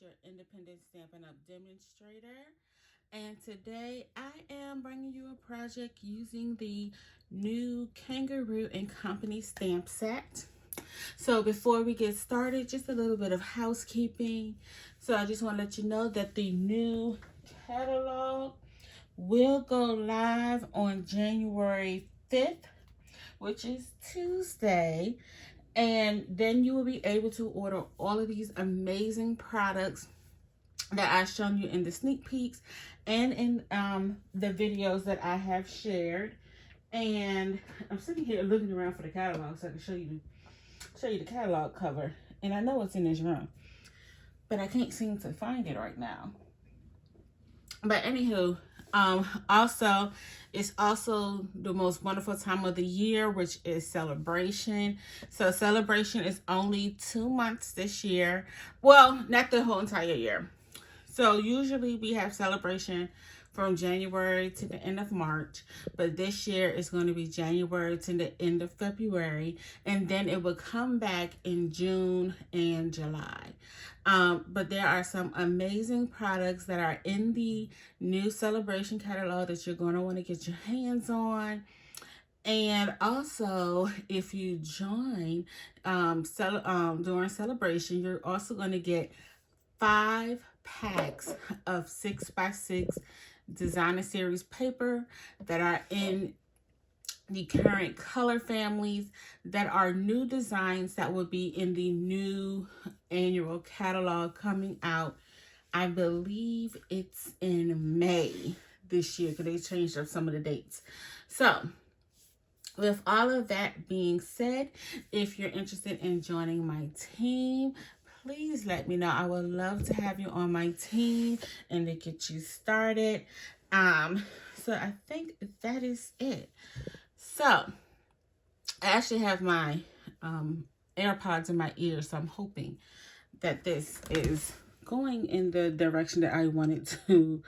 your independent Stampin' Up! Demonstrator. And today I am bringing you a project using the new Kangaroo and Company stamp set. So before we get started, just a little bit of housekeeping. So I just want to let you know that the new catalog will go live on January 5th, which is Tuesday. And then you will be able to order all of these amazing products that I've shown you in the sneak peeks and in the videos that I have shared. And I'm sitting here looking around for the catalog so I can show you the catalog cover. And I know it's in this room, but I can't seem to find it right now. But anywho, also, it's also the most wonderful time of the year, which is celebration. So celebration is only 2 months this year. Well, not the whole entire year. So usually we have celebration from January to the end of March, but this year is going to be January to the end of February, and then it will come back in June and July. But there are some amazing products that are in the new celebration catalog that you're going to want to get your hands on. And also, if you join during celebration, you're also going to get 5 packs of 6x6 designer series paper that are in the current color families, that are new designs that will be in the new annual catalog coming out. I believe it's in May this year because they changed up some of the dates. So with all of that being said, if you're interested in joining my team, please let me know. I would love to have you on my team and to get you started. So I think that is it. So I actually have my AirPods in my ears, so I'm hoping that this is going in the direction that I wanted to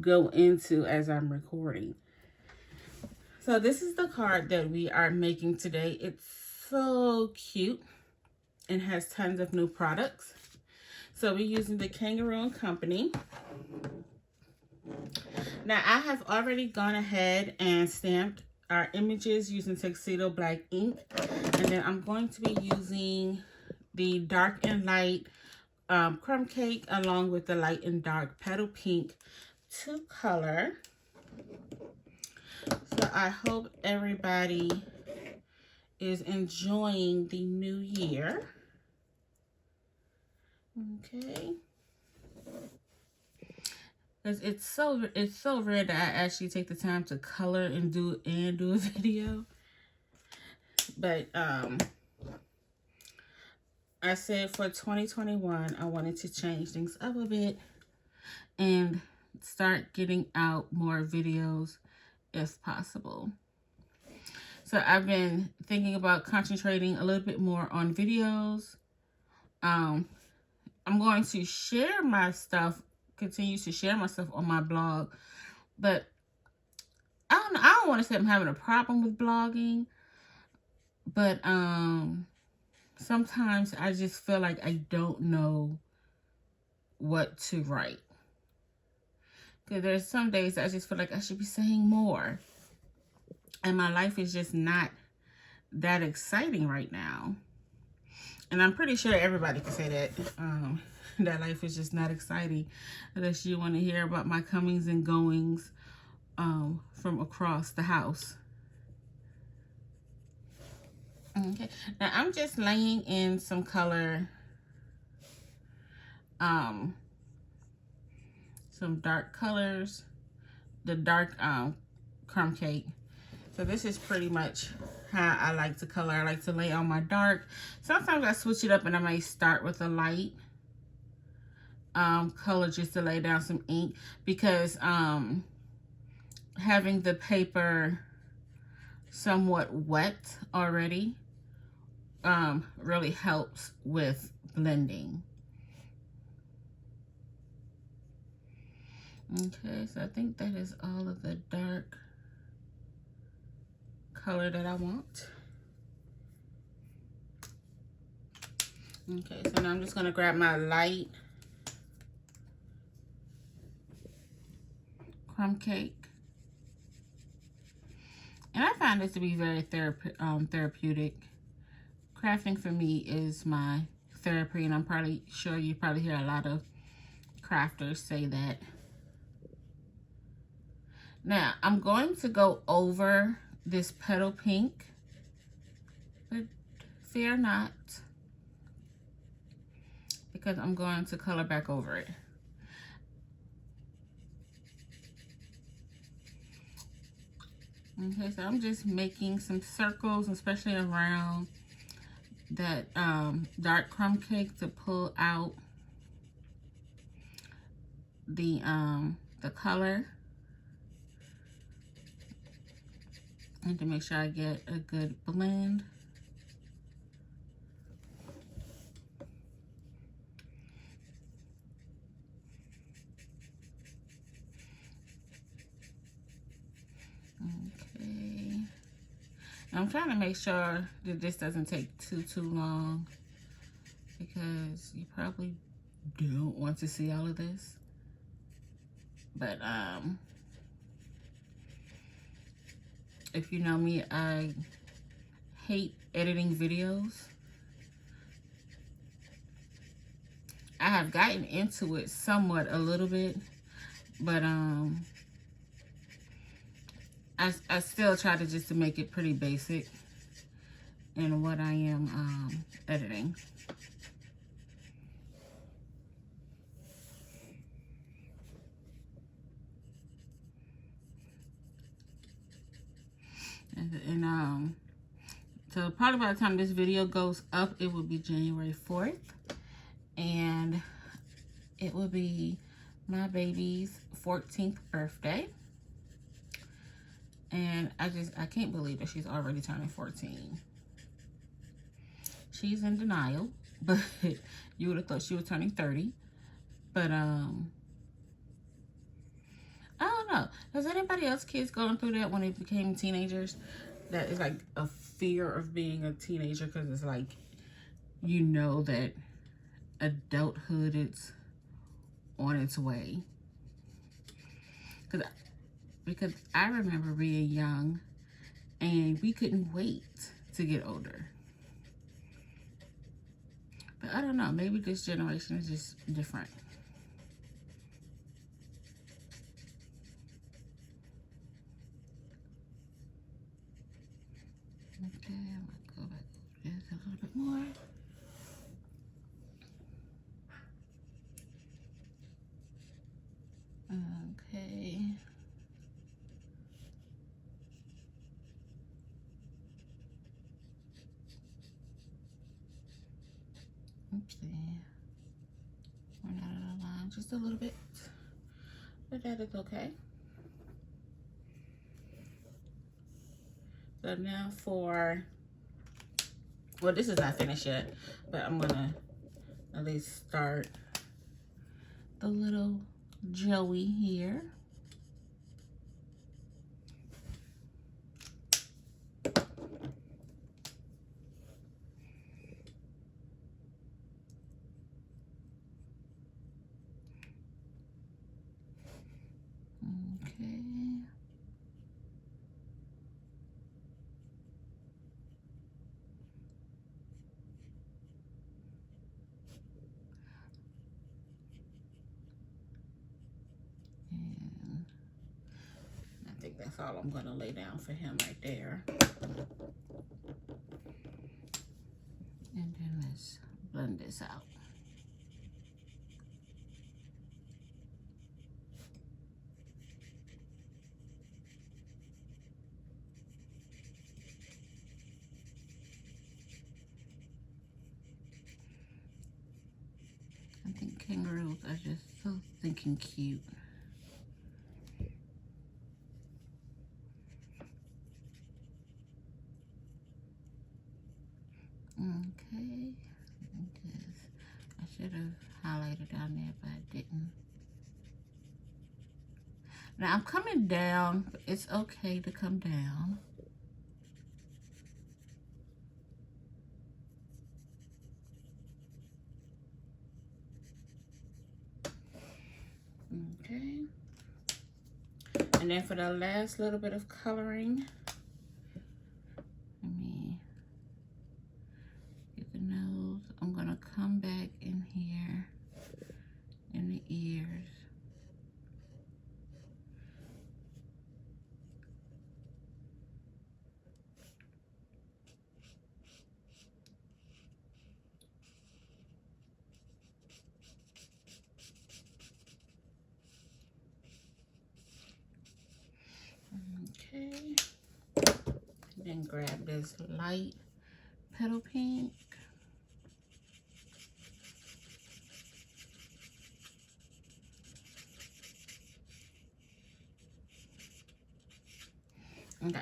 go into as I'm recording. So this is the card that we are making today. It's so cute and has tons of new products. So we're using the Kangaroo and Company. Now I have already gone ahead and stamped our images using Tuxedo Black ink. And then I'm going to be using the dark and light crumb cake along with the light and dark petal pink to color. So I hope everybody is enjoying the new year. Okay. Because it's so rare that I actually take the time to color and do a video. But I said for 2021 I wanted to change things up a bit and start getting out more videos if possible. So I've been thinking about concentrating a little bit more on videos. I'm going to share my stuff, continue to share my stuff on my blog, but I don't want to say I'm having a problem with blogging, but sometimes I just feel like I don't know what to write. Because there's some days I just feel like I should be saying more. And my life is just not that exciting right now. And I'm pretty sure everybody can say that. That life is just not exciting. Unless you want to hear about my comings and goings from across the house. Okay. Now I'm just laying in some color. Some dark colors. The dark crumb cake. So this is pretty much how I like to color. I like to lay on my dark. Sometimes I switch it up and I might start with a light color just to lay down some ink, because having the paper somewhat wet already really helps with blending. Okay, so I think that is all of the dark color that I want. Okay, so now I'm just going to grab my light crumb cake. And I find this to be very therapeutic. Crafting for me is my therapy, and I'm probably sure you probably hear a lot of crafters say that. Now, I'm going to go over this petal pink, but fear not, because I'm going to color back over it. Okay, so I'm just making some circles, especially around that dark crumb cake, to pull out the color, and to make sure I get a good blend. Okay. I'm trying to make sure that this doesn't take too long, because you probably don't want to see all of this. But if you know me, I hate editing videos. I have gotten into it somewhat, a little bit, but I still try to just to make it pretty basic in what I am editing. And so probably by the time this video goes up, it will be January 4th, and it will be my baby's 14th birthday. And I can't believe that she's already turning 14. She's in denial, but you would have thought she was turning 30. But I don't know. Has anybody else kids going through that when they became teenagers? That is like a fear of being a teenager, because it's like, you know that adulthood is on its way. Because I remember being young and we couldn't wait to get older. But I don't know, maybe this generation is just different. Okay, I'm gonna go back over this a little bit more. Okay. Oopsie. We're not out of line just a little bit, but that is okay. So now for, well, this is not finished yet, but I'm gonna at least start the little Joey here. Okay. And I think that's all I'm going to lay down for him right there. And then let's blend this out. I think kangaroos are just so stinking cute. Okay, I should have highlighted down there, but I didn't. Now I'm coming down, but it's okay to come down. Okay. And then for the last little bit of coloring, let me get the nose. I'm gonna come back in here in the ears. Okay. Then grab this light petal pink. Okay.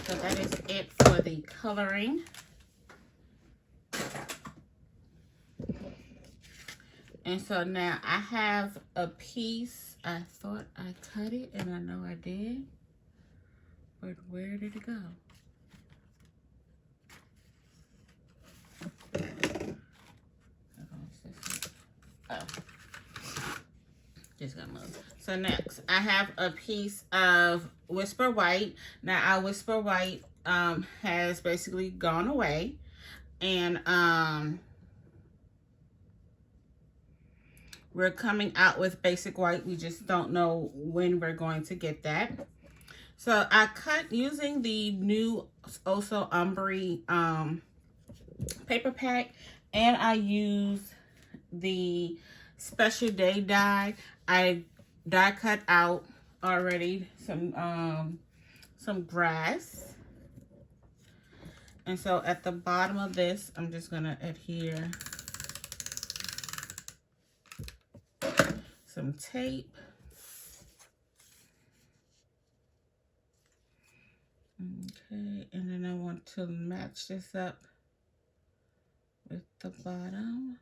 So that is it for the coloring. And so now I have a piece. I thought I cut it, and I know I did. But where did it go? Oh. Just gonna move. So next, I have a piece of Whisper White. Now, our Whisper White has basically gone away. And we're coming out with Basic White. We just don't know when we're going to get that. So I cut using the new Oso Ombre paper pack, and I use the Special Day die. I die cut out already some grass. And so at the bottom of this, I'm just gonna adhere some tape. Okay, and then I want to match this up with the bottom.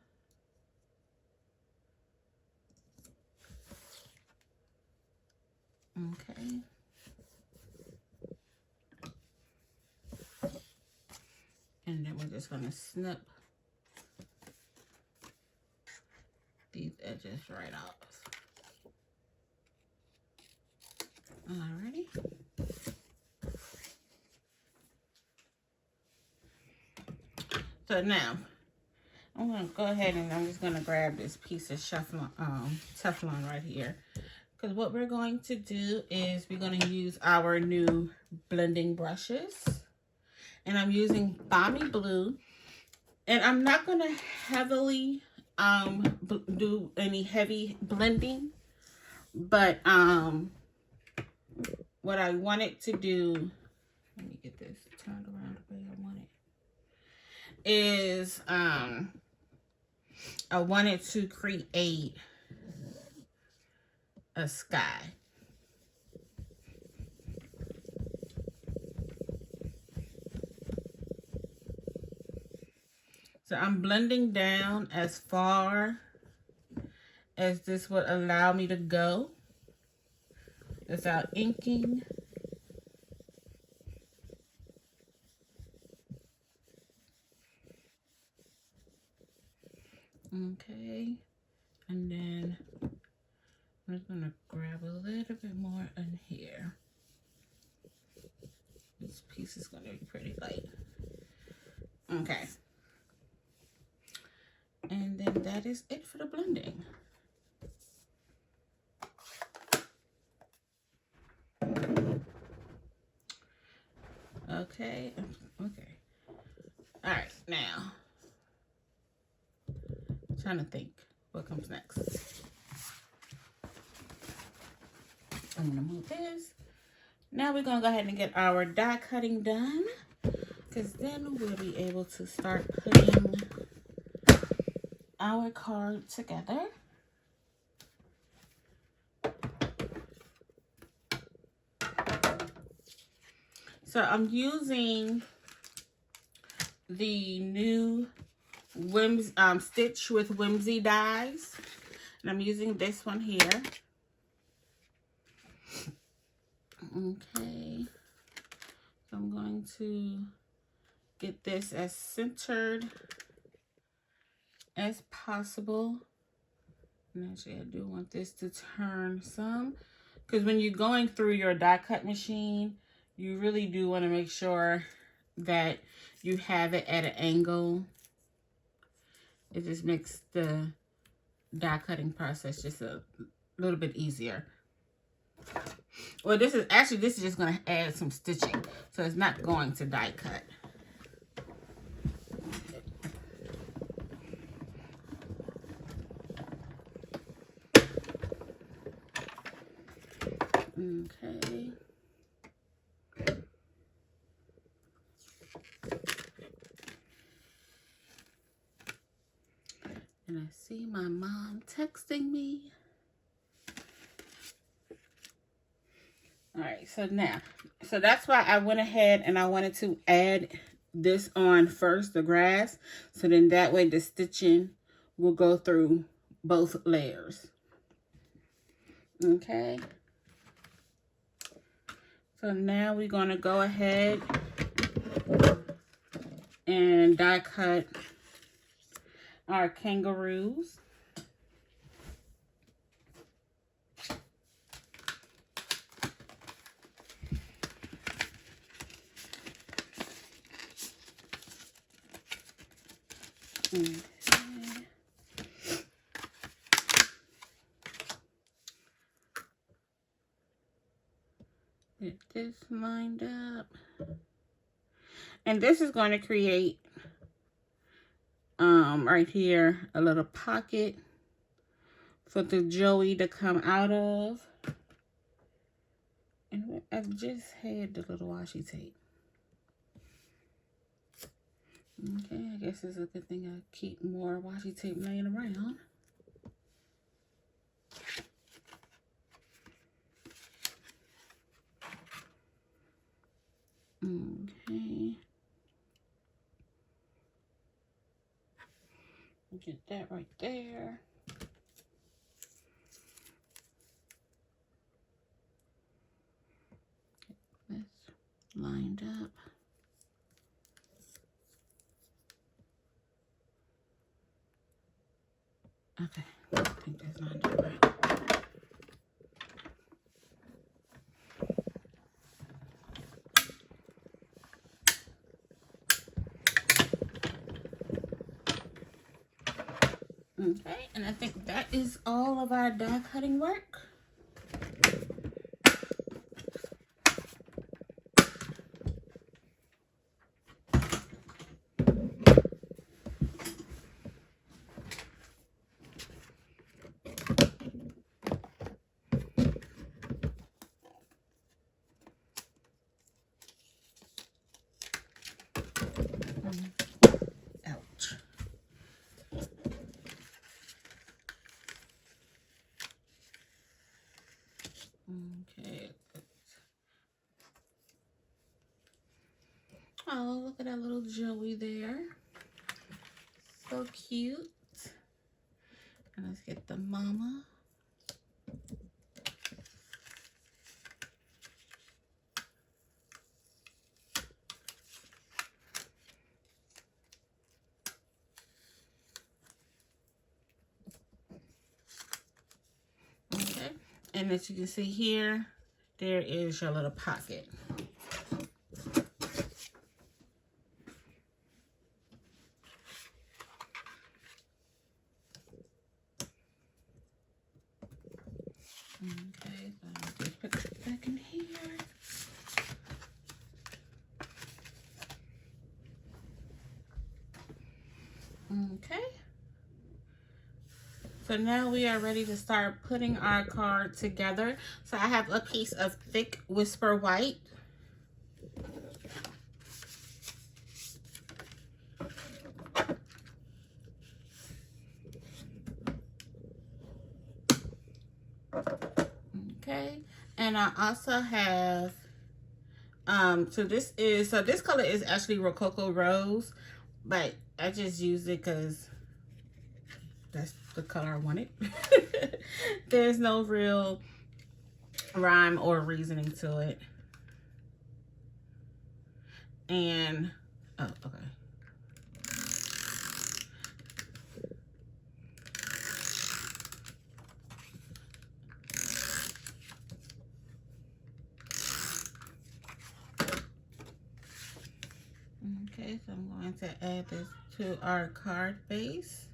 Okay. And then we're just gonna snip these edges right off. Alrighty. So now, I'm gonna go ahead and I'm just gonna grab this piece of Teflon right here. Because what we're going to do is we're gonna use our new blending brushes. And I'm using Balmy Blue. And I'm not gonna heavily do any heavy blending. But what I wanted to do, let me get this turned around the way I want it, is I wanted to create a sky. So I'm blending down as far as this would allow me to go without inking. Okay, and then I'm just gonna grab a little bit more in here. This piece is gonna be pretty light. Okay. And then that is it for the blending. Okay. Okay. All right, now. I'm trying to think what comes next. I'm gonna move this. Now we're gonna go ahead and get our die cutting done, because then we'll be able to start putting our card together. So I'm using the new Stitch with Whimsy dies, and I'm using this one here. Okay, so I'm going to get this as centered as possible. And actually, I do want this to turn some. because when you're going through your die cut machine, you really do want to make sure that you have it at an angle. It just makes the die cutting process just a little bit easier. Well, this is just going to add some stitching, so it's not going to die cut. Okay. And I see my mom texting me. All right, so now, that's why I went ahead and I wanted to add this on first, the grass, so then that way the stitching will go through both layers. Okay. So now we're going to go ahead and die cut our kangaroos. Okay. Get this lined up. And this is going to create right here a little pocket for the Joey to come out of. And I've just had the little washi tape. Okay, I guess it's a good thing I keep more washi tape laying around. Okay. Get that right there. Get this lined up. Okay, I think that's lined up right. Okay, and I think that is all of our die cutting work. Ouch. Okay. Oh, look at that little Joey there. So cute. And let's get the mama. Okay. And as you can see here, there is your little pocket. Okay, so I'll just put it back in here. Okay. So now we are ready to start putting our card together. So I have a piece of thick Whisper White. Okay, and I also have so this color is actually Rococo Rose, but I just used it because that's the color I wanted. There's no real rhyme or reasoning to it. And oh, okay. add this to our card base.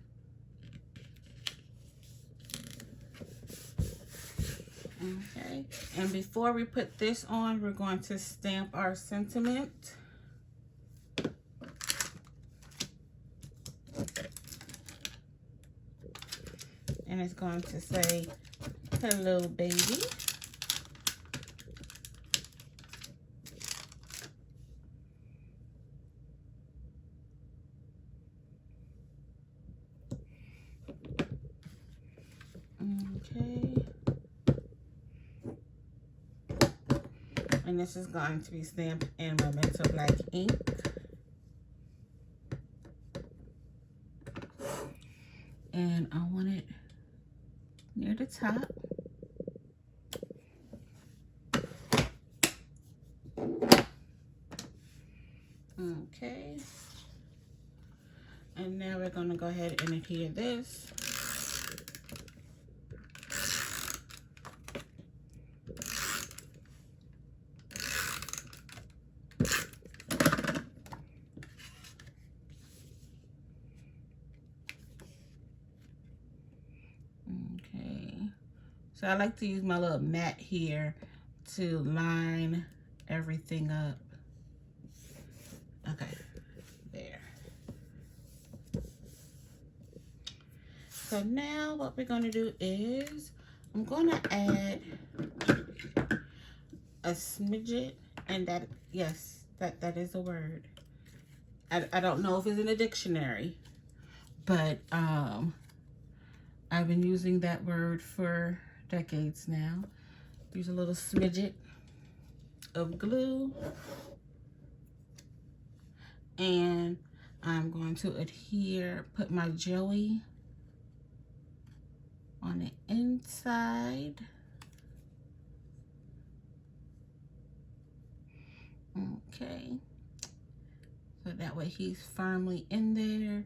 Okay, and before we put this on, we're going to stamp our sentiment. And it's going to say, "Hello, baby." Okay. And this is going to be stamped in Memento Black ink. And I want it near the top. Okay. And now we're going to go ahead and adhere this. So I like to use my little mat here to line everything up. Okay, there. So now what we're going to do is I'm going to add a smidget, and that, yes, that is a word. I don't know if it's in a dictionary, but I've been using that word for decades now. Use a little smidget of glue, and I'm going to adhere, put my jelly on the inside. Okay, so that way he's firmly in there.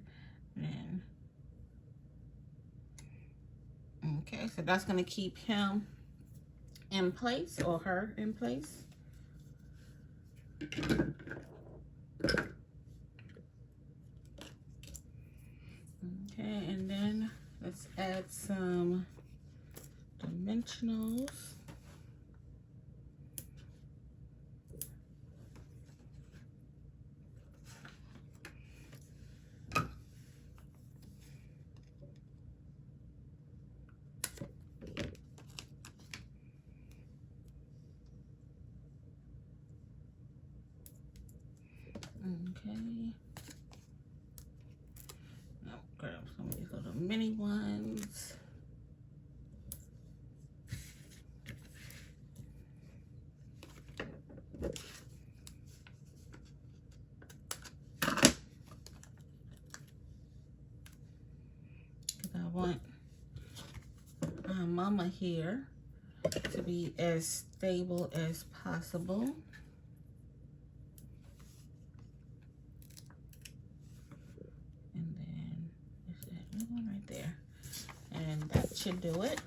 And okay, so that's going to keep him in place, or her in place. Okay, and then let's add some dimensionals. Okay. Now grab some of these little mini ones. Because I want Mama here to be as stable as possible. One right there, and that should do it.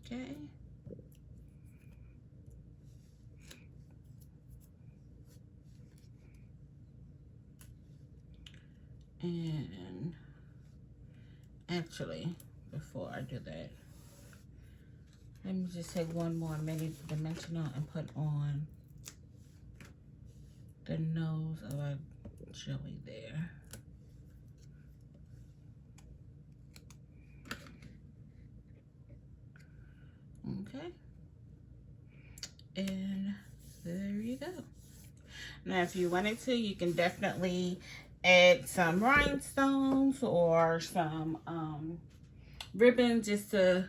Okay. And actually, before I do that, let me just take one more mini dimensional and put on the nose of our jelly there. Okay. And there you go. Now, if you wanted to, you can definitely add some rhinestones or some ribbon just to,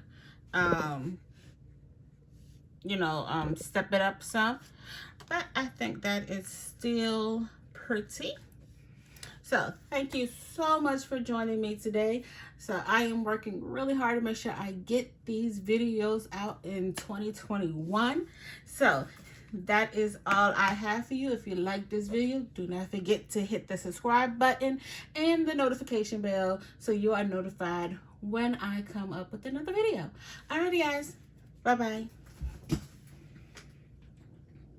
you know, step it up some. But I think that is still pretty. So thank you so much for joining me today. So I am working really hard to make sure I get these videos out in 2021. So that is all I have for you. If you like this video, do not forget to hit the subscribe button and the notification bell so you are notified when I come up with another video. Alrighty guys, bye bye.